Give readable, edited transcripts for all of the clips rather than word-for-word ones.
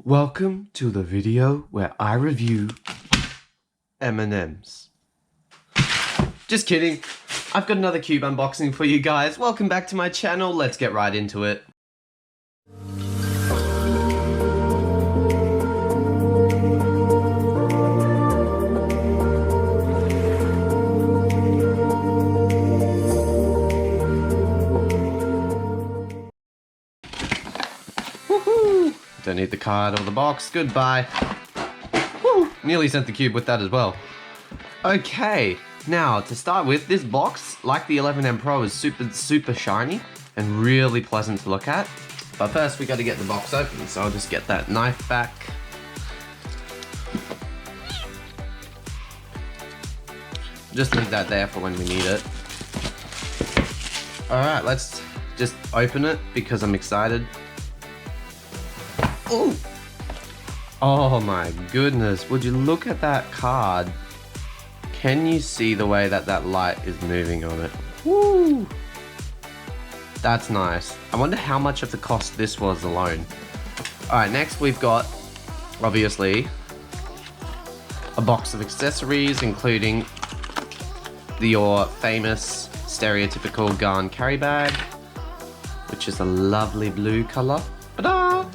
Welcome to the video where I review M&Ms. Just kidding. I've got another cube unboxing for you guys. Welcome back to my channel. Let's get right into it. Woohoo! Don't need the card or the box. Goodbye. Woo! Nearly sent the cube with that as well. Okay, now to start with, this box, like the 11M Pro, is super shiny and really pleasant to look at. But first we got to get the box open, so I'll just get that knife back. Just leave that there for when we need it. Alright, let's just open it because I'm excited. Ooh. Oh my goodness, would you look at that card? Can you see the way that that light is moving on it? Woo! That's nice. I wonder how much of the cost this was alone. Alright, next we've got, obviously, a box of accessories, including your famous stereotypical gun carry bag, which is a lovely blue color. Ta-da!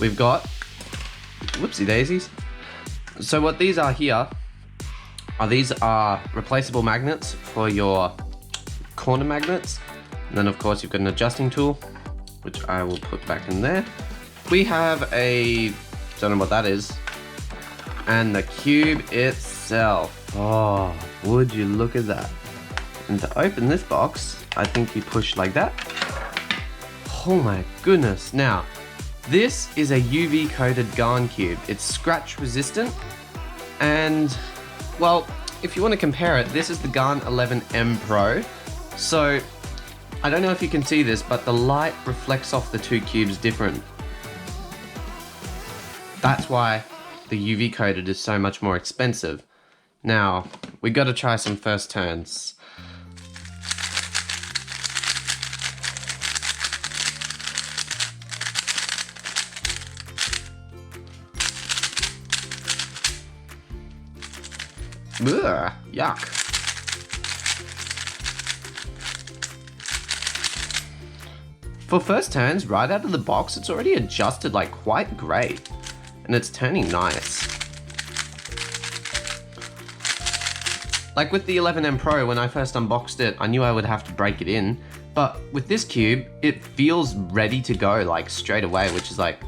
We've got, whoopsie daisies. So what these are here, these are replaceable magnets for your corner magnets. And then of course you've got an adjusting tool, which I will put back in there. We have a, don't know what that is, and the cube itself. Oh, would you look at that? And to open this box, I think you push like that. Oh my goodness. Now, this is a UV coated Garn cube. It's scratch resistant, and well, if you want to compare it, this is the Garn 11M Pro. So I don't know if you can see this, but the light reflects off the two cubes different. That's why the UV coated is so much more expensive. Now, we got to try some first turns. Ugh, yuck. For first turns, right out of the box, it's already adjusted like quite great. And it's turning nice. Like with the 11M Pro, when I first unboxed it, I knew I would have to break it in. But with this cube, it feels ready to go like straight away, which is like,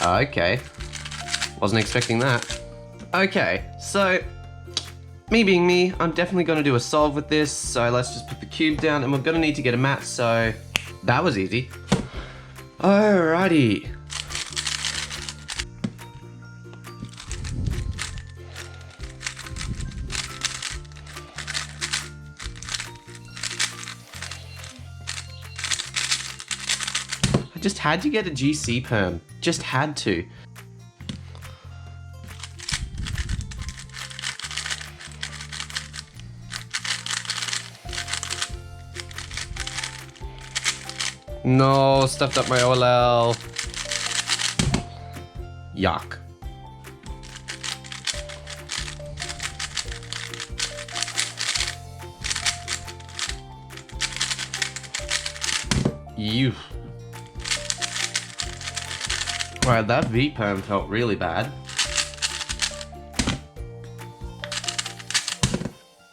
okay. Wasn't expecting that. Okay, so me being me, I'm definitely going to do a solve with this, so let's just put the cube down, and we're going to need to get a mat, so that was easy. Alrighty. I just had to get a GC perm, just had to. No, stuffed up my OLL. Yuck. You. Right, that V-perm felt really bad.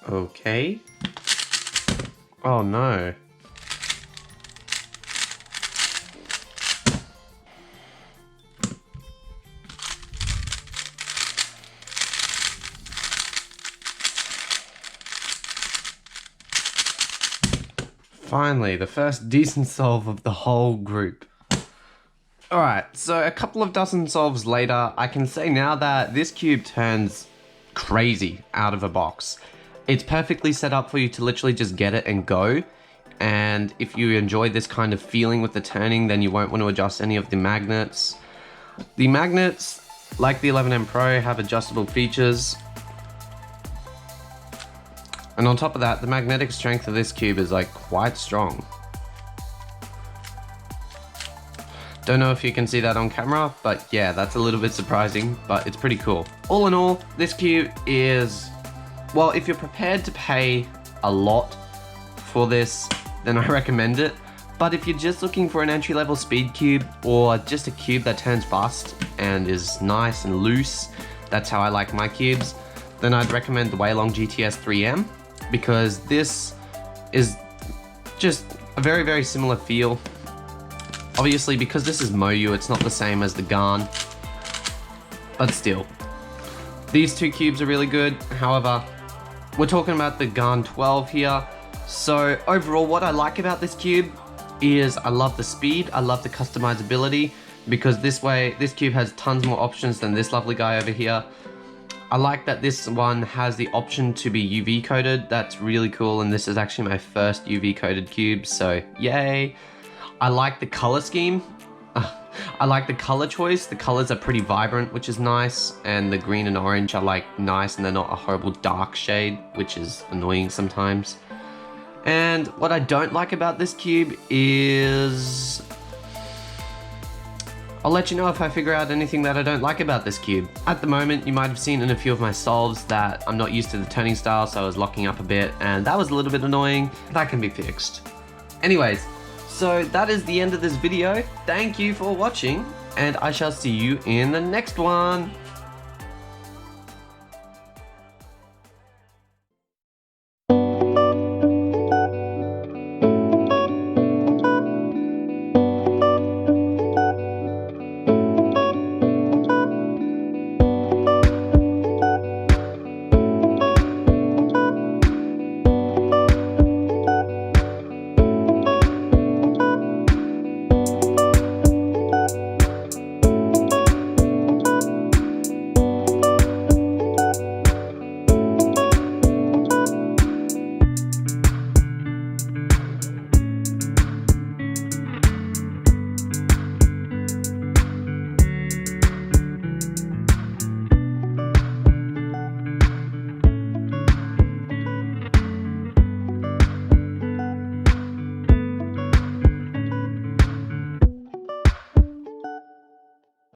Okay. Oh no. Finally, the first decent solve of the whole group. Alright, so a couple of dozen solves later, I can say now that this cube turns crazy out of a box. It's perfectly set up for you to literally just get it and go. And if you enjoy this kind of feeling with the turning, then you won't want to adjust any of the magnets. The magnets, like the 11M Pro, have adjustable features. And on top of that, the magnetic strength of this cube is like quite strong. Don't know if you can see that on camera, but yeah, that's a little bit surprising, but it's pretty cool. All in all, this cube is, well, if you're prepared to pay a lot for this, then I recommend it. But if you're just looking for an entry-level speed cube, or just a cube that turns fast and is nice and loose, that's how I like my cubes, then I'd recommend the Waylong GTS 3M, because this is just a very, very similar feel. Obviously, because this is Moyu, it's not the same as the Garn, but still. These two cubes are really good. However, we're talking about the Garn 12 here. So overall, what I like about this cube is I love the speed, I love the customizability, because this cube has tons more options than this lovely guy over here. I like that this one has the option to be UV coated. That's really cool, and this is actually my first UV coated cube, so yay. I like the color scheme. I like the color choice. The colors are pretty vibrant, which is nice, and the green and orange are like nice, and they're not a horrible dark shade, which is annoying sometimes. And what I don't like about this cube is, I'll let you know if I figure out anything that I don't like about this cube. At the moment, you might have seen in a few of my solves that I'm not used to the turning style, so I was locking up a bit, and that was a little bit annoying. That can be fixed. Anyways, so that is the end of this video. Thank you for watching, and I shall see you in the next one.